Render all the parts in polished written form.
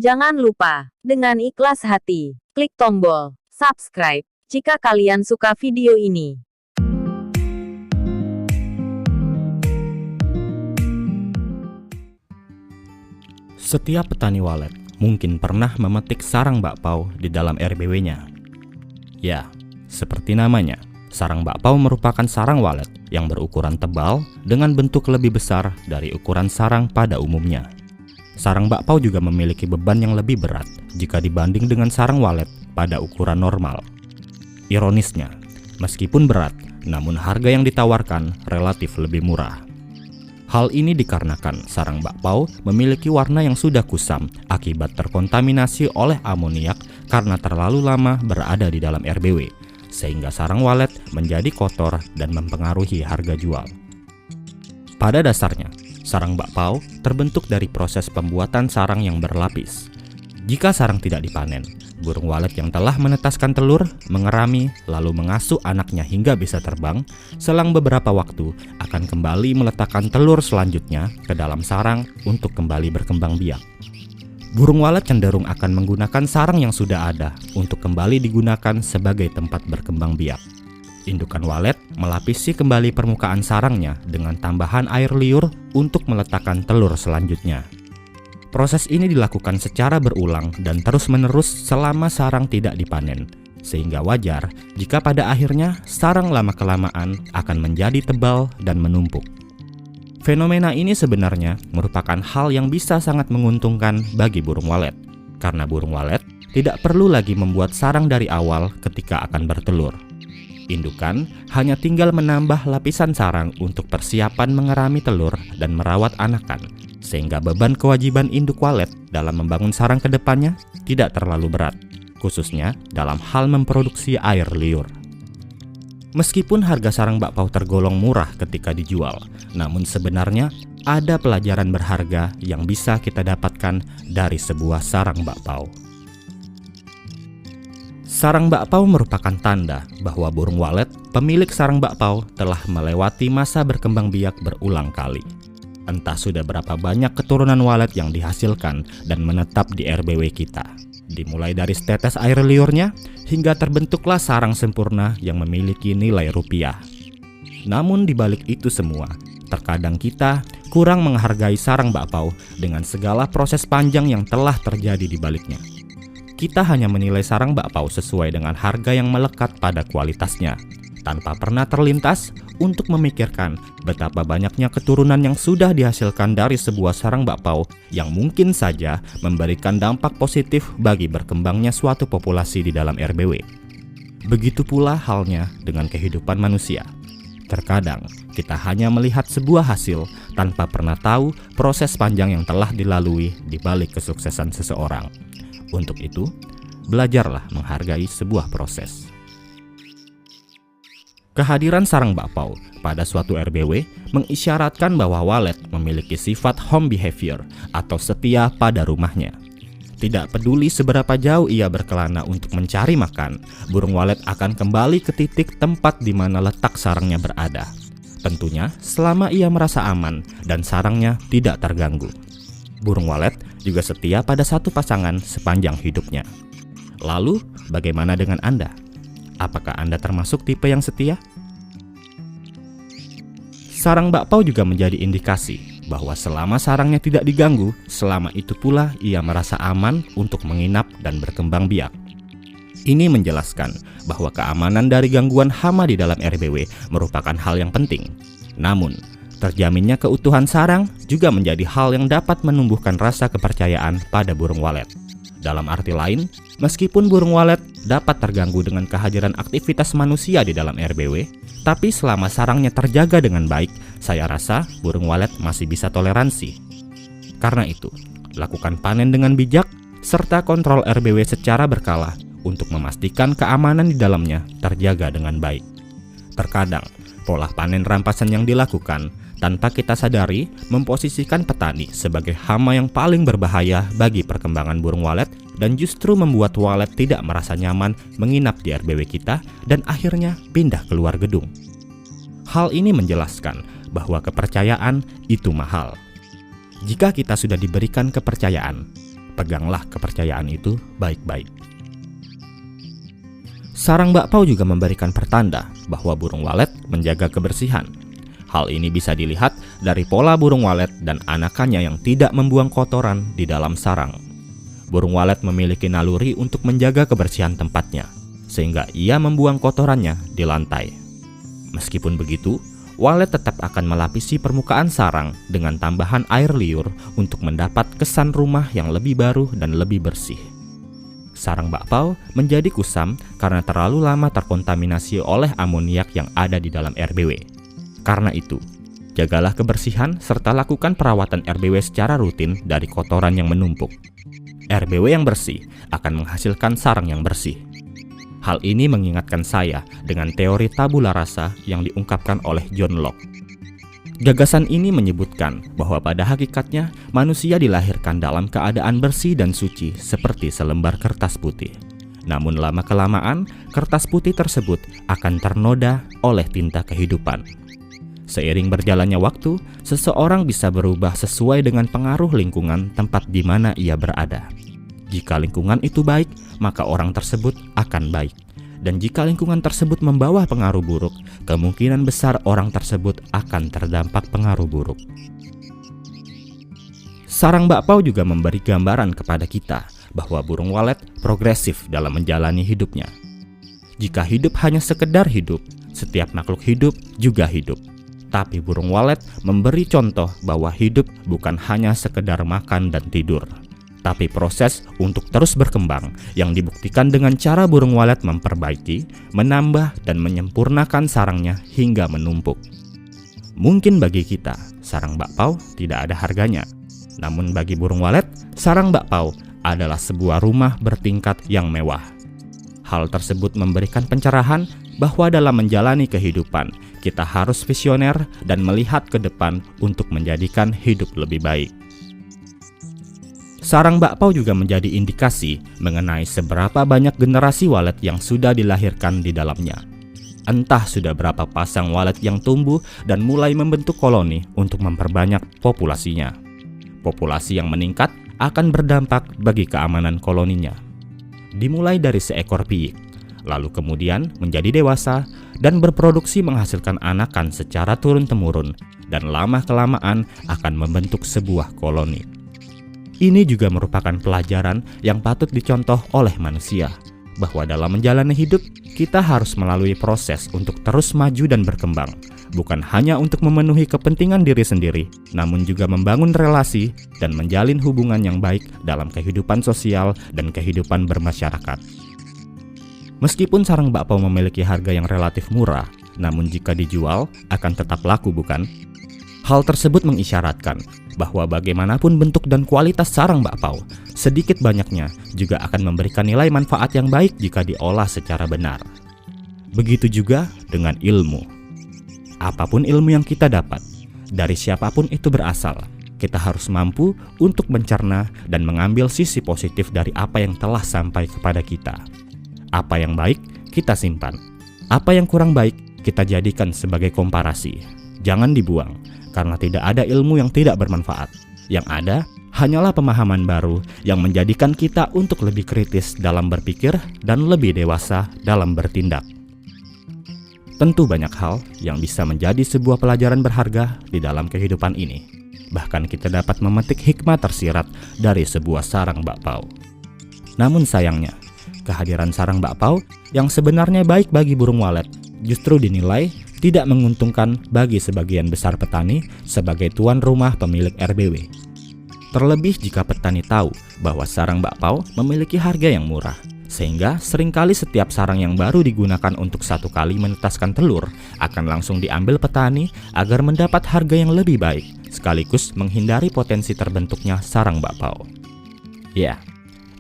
Jangan lupa, dengan ikhlas hati, klik tombol subscribe jika kalian suka video ini. Setiap petani walet mungkin pernah memetik sarang bakpao di dalam RBW-nya. Ya, seperti namanya, sarang bakpao merupakan sarang walet yang berukuran tebal dengan bentuk lebih besar dari ukuran sarang pada umumnya. Sarang bakpao juga memiliki beban yang lebih berat jika dibanding dengan sarang walet pada ukuran normal. Ironisnya, meskipun berat, namun harga yang ditawarkan relatif lebih murah. Hal ini dikarenakan sarang bakpao memiliki warna yang sudah kusam akibat terkontaminasi oleh amoniak karena terlalu lama berada di dalam RBW, sehingga sarang walet menjadi kotor dan mempengaruhi harga jual. Pada dasarnya, sarang bakpao terbentuk dari proses pembuatan sarang yang berlapis. Jika sarang tidak dipanen, burung walet yang telah menetaskan telur mengerami lalu mengasuh anaknya hingga bisa terbang, selang beberapa waktu akan kembali meletakkan telur selanjutnya ke dalam sarang untuk kembali berkembang biak. Burung walet cenderung akan menggunakan sarang yang sudah ada untuk kembali digunakan sebagai tempat berkembang biak. Indukan walet melapisi kembali permukaan sarangnya dengan tambahan air liur untuk meletakkan telur selanjutnya. Proses ini dilakukan secara berulang dan terus-menerus selama sarang tidak dipanen, sehingga wajar jika pada akhirnya sarang lama-kelamaan akan menjadi tebal dan menumpuk. Fenomena ini sebenarnya merupakan hal yang bisa sangat menguntungkan bagi burung walet, karena burung walet tidak perlu lagi membuat sarang dari awal ketika akan bertelur. Indukan hanya tinggal menambah lapisan sarang untuk persiapan mengerami telur dan merawat anakan, sehingga beban kewajiban induk walet dalam membangun sarang ke depannya tidak terlalu berat, khususnya dalam hal memproduksi air liur. Meskipun harga sarang bakpao tergolong murah ketika dijual, namun sebenarnya ada pelajaran berharga yang bisa kita dapatkan dari sebuah sarang bakpao. Sarang bakpao merupakan tanda bahwa burung walet, pemilik sarang bakpao, telah melewati masa berkembang biak berulang kali. Entah sudah berapa banyak keturunan walet yang dihasilkan dan menetap di RBW kita, dimulai dari setetes air liurnya hingga terbentuklah sarang sempurna yang memiliki nilai rupiah. Namun di balik itu semua, terkadang kita kurang menghargai sarang bakpao dengan segala proses panjang yang telah terjadi di baliknya. Kita hanya menilai sarang bakpao sesuai dengan harga yang melekat pada kualitasnya, tanpa pernah terlintas untuk memikirkan betapa banyaknya keturunan yang sudah dihasilkan dari sebuah sarang bakpao yang mungkin saja memberikan dampak positif bagi berkembangnya suatu populasi di dalam RBW. Begitu pula halnya dengan kehidupan manusia. Terkadang kita hanya melihat sebuah hasil tanpa pernah tahu proses panjang yang telah dilalui di balik kesuksesan seseorang. Untuk itu, belajarlah menghargai sebuah proses. Kehadiran sarang bakpao pada suatu RBW mengisyaratkan bahwa walet memiliki sifat home behavior atau setia pada rumahnya. Tidak peduli seberapa jauh ia berkelana untuk mencari makan, burung walet akan kembali ke titik tempat di mana letak sarangnya berada. Tentunya selama ia merasa aman dan sarangnya tidak terganggu. Burung walet juga setia pada satu pasangan sepanjang hidupnya. Lalu, bagaimana dengan Anda? Apakah Anda termasuk tipe yang setia? Sarang bakpao juga menjadi indikasi bahwa selama sarangnya tidak diganggu, selama itu pula ia merasa aman untuk menginap dan berkembang biak. Ini menjelaskan bahwa keamanan dari gangguan hama di dalam RBW merupakan hal yang penting. Namun, terjaminnya keutuhan sarang juga menjadi hal yang dapat menumbuhkan rasa kepercayaan pada burung walet. Dalam arti lain, meskipun burung walet dapat terganggu dengan kehadiran aktivitas manusia di dalam RBW, tapi selama sarangnya terjaga dengan baik, saya rasa burung walet masih bisa toleransi. Karena itu, lakukan panen dengan bijak, serta kontrol RBW secara berkala untuk memastikan keamanan di dalamnya terjaga dengan baik. Terkadang, pola panen rampasan yang dilakukan tanpa kita sadari memposisikan petani sebagai hama yang paling berbahaya bagi perkembangan burung walet dan justru membuat walet tidak merasa nyaman menginap di RBW kita dan akhirnya pindah keluar gedung. Hal ini menjelaskan bahwa kepercayaan itu mahal. Jika kita sudah diberikan kepercayaan, peganglah kepercayaan itu baik-baik. Sarang bakpao juga memberikan pertanda bahwa burung walet menjaga kebersihan. Hal ini bisa dilihat dari pola burung walet dan anakannya yang tidak membuang kotoran di dalam sarang. Burung walet memiliki naluri untuk menjaga kebersihan tempatnya, sehingga ia membuang kotorannya di lantai. Meskipun begitu, walet tetap akan melapisi permukaan sarang dengan tambahan air liur untuk mendapat kesan rumah yang lebih baru dan lebih bersih. Sarang bakpao menjadi kusam karena terlalu lama terkontaminasi oleh amoniak yang ada di dalam RBW. Karena itu, jagalah kebersihan serta lakukan perawatan RBW secara rutin dari kotoran yang menumpuk. RBW yang bersih akan menghasilkan sarang yang bersih. Hal ini mengingatkan saya dengan teori tabula rasa yang diungkapkan oleh John Locke. Gagasan ini menyebutkan bahwa pada hakikatnya manusia dilahirkan dalam keadaan bersih dan suci seperti selembar kertas putih. Namun lama-kelamaan, kertas putih tersebut akan ternoda oleh tinta kehidupan. Seiring berjalannya waktu, seseorang bisa berubah sesuai dengan pengaruh lingkungan tempat di mana ia berada. Jika lingkungan itu baik, maka orang tersebut akan baik. Dan jika lingkungan tersebut membawa pengaruh buruk, kemungkinan besar orang tersebut akan terdampak pengaruh buruk. Sarang bakpao juga memberi gambaran kepada kita bahwa burung walet progresif dalam menjalani hidupnya. Jika hidup hanya sekedar hidup, setiap makhluk hidup juga hidup. Tapi burung walet memberi contoh bahwa hidup bukan hanya sekedar makan dan tidur, tapi proses untuk terus berkembang yang dibuktikan dengan cara burung walet memperbaiki, menambah, dan menyempurnakan sarangnya hingga menumpuk. Mungkin bagi kita, sarang bakpao tidak ada harganya. Namun bagi burung walet, sarang bakpao adalah sebuah rumah bertingkat yang mewah. Hal tersebut memberikan pencerahan bahwa dalam menjalani kehidupan, kita harus visioner dan melihat ke depan untuk menjadikan hidup lebih baik. Sarang bakpao juga menjadi indikasi mengenai seberapa banyak generasi walet yang sudah dilahirkan di dalamnya. Entah sudah berapa pasang walet yang tumbuh dan mulai membentuk koloni untuk memperbanyak populasinya. Populasi yang meningkat akan berdampak bagi keamanan koloninya. Dimulai dari seekor piyik, lalu kemudian menjadi dewasa dan berproduksi menghasilkan anakan secara turun-temurun dan lama-kelamaan akan membentuk sebuah koloni. Ini juga merupakan pelajaran yang patut dicontoh oleh manusia, bahwa dalam menjalani hidup, kita harus melalui proses untuk terus maju dan berkembang, bukan hanya untuk memenuhi kepentingan diri sendiri, namun juga membangun relasi dan menjalin hubungan yang baik dalam kehidupan sosial dan kehidupan bermasyarakat. Meskipun sarang bakpao memiliki harga yang relatif murah, namun jika dijual akan tetap laku, bukan? Hal tersebut mengisyaratkan bahwa bagaimanapun bentuk dan kualitas sarang bakpao, sedikit banyaknya juga akan memberikan nilai manfaat yang baik jika diolah secara benar. Begitu juga dengan ilmu. Apapun ilmu yang kita dapat, dari siapapun itu berasal, kita harus mampu untuk mencerna dan mengambil sisi positif dari apa yang telah sampai kepada kita. Apa yang baik, kita simpan. Apa yang kurang baik, kita jadikan sebagai komparasi. Jangan dibuang, karena tidak ada ilmu yang tidak bermanfaat. Yang ada hanyalah pemahaman baru yang menjadikan kita untuk lebih kritis dalam berpikir dan lebih dewasa dalam bertindak. Tentu banyak hal yang bisa menjadi sebuah pelajaran berharga di dalam kehidupan ini. Bahkan kita dapat memetik hikmah tersirat dari sebuah sarang bakpao. Namun sayangnya, kehadiran sarang bakpao yang sebenarnya baik bagi burung walet justru dinilai tidak menguntungkan bagi sebagian besar petani sebagai tuan rumah pemilik RBW. Terlebih jika petani tahu bahwa sarang bakpao memiliki harga yang murah, sehingga seringkali setiap sarang yang baru digunakan untuk satu kali menetaskan telur akan langsung diambil petani agar mendapat harga yang lebih baik, sekaligus menghindari potensi terbentuknya sarang bakpao. Ya,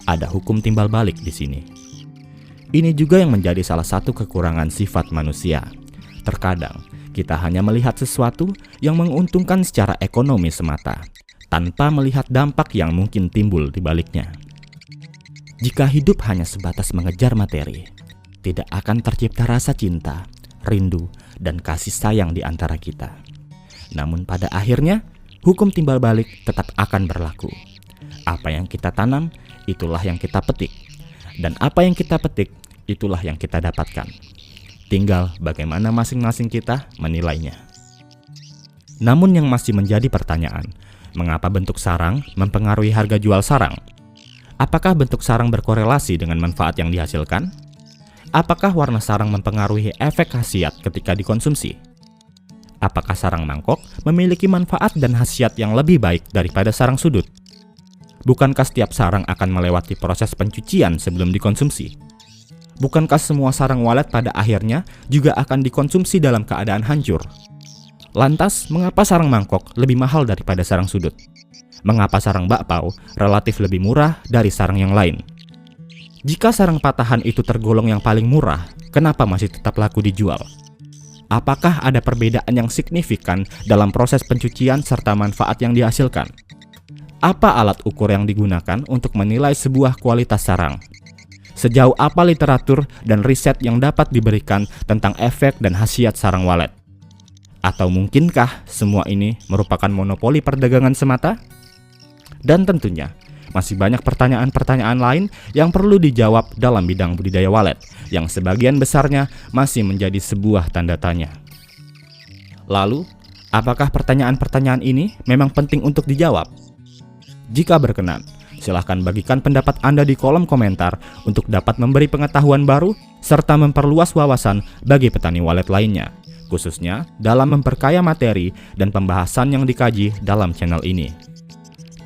ada hukum timbal balik di sini. Ini juga yang menjadi salah satu kekurangan sifat manusia. Terkadang, kita hanya melihat sesuatu yang menguntungkan secara ekonomi semata, tanpa melihat dampak yang mungkin timbul di baliknya. Jika hidup hanya sebatas mengejar materi, tidak akan tercipta rasa cinta, rindu, dan kasih sayang di antara kita. Namun pada akhirnya, hukum timbal balik tetap akan berlaku. Apa yang kita tanam, itulah yang kita petik. Dan apa yang kita petik, itulah yang kita dapatkan. Tinggal bagaimana masing-masing kita menilainya. Namun yang masih menjadi pertanyaan, mengapa bentuk sarang mempengaruhi harga jual sarang? Apakah bentuk sarang berkorelasi dengan manfaat yang dihasilkan? Apakah warna sarang mempengaruhi efek khasiat ketika dikonsumsi? Apakah sarang mangkok memiliki manfaat dan khasiat yang lebih baik daripada sarang sudut? Bukankah setiap sarang akan melewati proses pencucian sebelum dikonsumsi? Bukankah semua sarang walet pada akhirnya juga akan dikonsumsi dalam keadaan hancur? Lantas, mengapa sarang mangkok lebih mahal daripada sarang sudut? Mengapa sarang bakpao relatif lebih murah dari sarang yang lain? Jika sarang patahan itu tergolong yang paling murah, kenapa masih tetap laku dijual? Apakah ada perbedaan yang signifikan dalam proses pencucian serta manfaat yang dihasilkan? Apa alat ukur yang digunakan untuk menilai sebuah kualitas sarang? Sejauh apa literatur dan riset yang dapat diberikan tentang efek dan khasiat sarang walet? Atau mungkinkah semua ini merupakan monopoli perdagangan semata? Dan tentunya, masih banyak pertanyaan-pertanyaan lain yang perlu dijawab dalam bidang budidaya walet, yang sebagian besarnya masih menjadi sebuah tanda tanya. Lalu, apakah pertanyaan-pertanyaan ini memang penting untuk dijawab? Jika berkenan, silahkan bagikan pendapat Anda di kolom komentar untuk dapat memberi pengetahuan baru serta memperluas wawasan bagi petani walet lainnya, khususnya dalam memperkaya materi dan pembahasan yang dikaji dalam channel ini.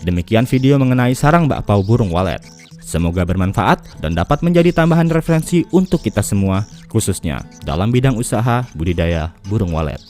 Demikian video mengenai sarang bakpao burung walet. Semoga bermanfaat dan dapat menjadi tambahan referensi untuk kita semua, khususnya dalam bidang usaha budidaya burung walet.